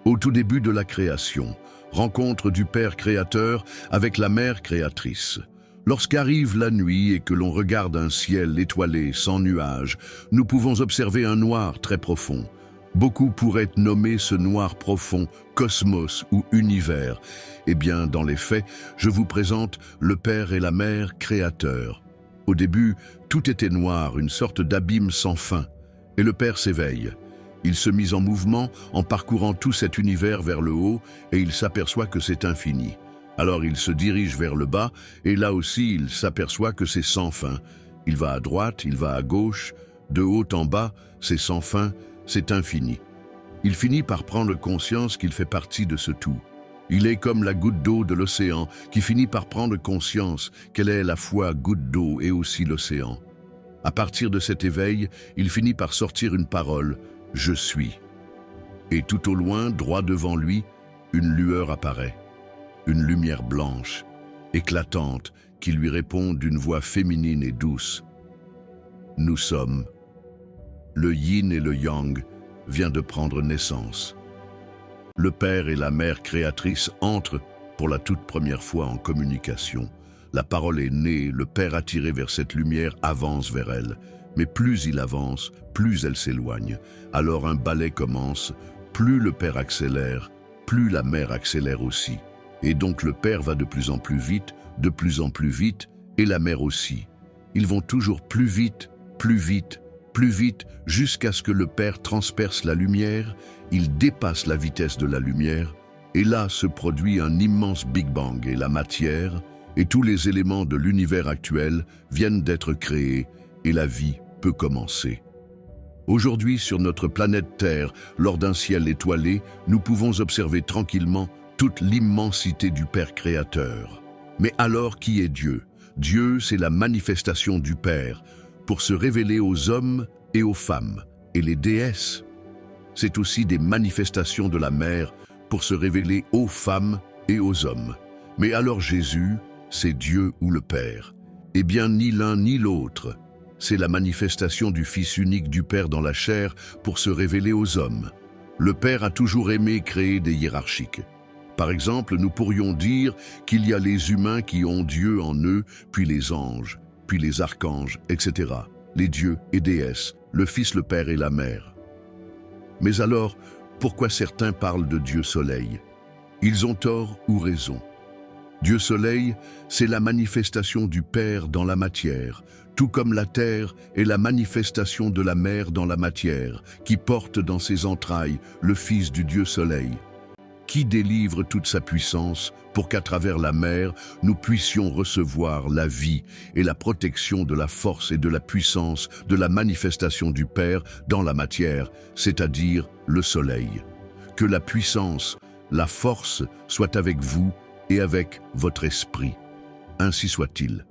Au tout début de la création, rencontre du Père créateur avec la Mère créatrice. Lorsqu'arrive la nuit et que l'on regarde un ciel étoilé sans nuages, nous pouvons observer un noir très profond. Beaucoup pourraient nommer ce noir profond cosmos ou univers. Eh bien, dans les faits, je vous présente le Père et la Mère créateurs. Au début, tout était noir, une sorte d'abîme sans fin. Et le Père s'éveille. Il se mit en mouvement en parcourant tout cet univers vers le haut et il s'aperçoit que c'est infini. Alors il se dirige vers le bas et là aussi il s'aperçoit que c'est sans fin. Il va à droite, il va à gauche, de haut en bas, c'est sans fin, c'est infini. Il finit par prendre conscience qu'il fait partie de ce tout. Il est comme la goutte d'eau de l'océan qui finit par prendre conscience qu'elle est à la fois goutte d'eau et aussi l'océan. À partir de cet éveil, il finit par sortir une parole. Je suis. Et tout au loin, droit devant lui, une lueur apparaît. Une lumière blanche, éclatante, qui lui répond d'une voix féminine et douce. Nous sommes. Le yin et le yang vient de prendre naissance. Le Père et la Mère créatrice entrent pour la toute première fois en communication. La parole est née, le Père attiré vers cette lumière avance vers elle. Mais plus il avance, plus elle s'éloigne. Alors un ballet commence, plus le Père accélère, plus la Mère accélère aussi. Et donc le Père va de plus en plus vite, et la Mère aussi. Ils vont toujours plus vite, jusqu'à ce que le Père transperce la lumière, il dépasse la vitesse de la lumière, et là se produit un immense Big Bang et la matière, et tous les éléments de l'univers actuel viennent d'être créés, et la vie peut commencer. Aujourd'hui, sur notre planète Terre, lors d'un ciel étoilé, nous pouvons observer tranquillement toute l'immensité du Père créateur. Mais alors, qui est Dieu? Dieu, c'est la manifestation du Père pour se révéler aux hommes et aux femmes. Et les déesses, c'est aussi des manifestations de la Mère pour se révéler aux femmes et aux hommes. Mais alors Jésus, c'est Dieu ou le Père? Eh bien, ni l'un ni l'autre. C'est la manifestation du Fils unique du Père dans la chair pour se révéler aux hommes. Le Père a toujours aimé créer des hiérarchiques. Par exemple, nous pourrions dire qu'il y a les humains qui ont Dieu en eux, puis les anges, puis les archanges, etc. Les dieux et déesses, le Fils, le Père et la Mère. Mais alors, pourquoi certains parlent de Dieu Soleil? Ils ont tort ou raison. Dieu Soleil, c'est la manifestation du Père dans la matière, tout comme la terre est la manifestation de la mer dans la matière, qui porte dans ses entrailles le Fils du Dieu Soleil, qui délivre toute sa puissance pour qu'à travers la mer, nous puissions recevoir la vie et la protection de la force et de la puissance de la manifestation du Père dans la matière, c'est-à-dire le Soleil. Que la puissance, la force soit avec vous et avec votre esprit. Ainsi soit-il.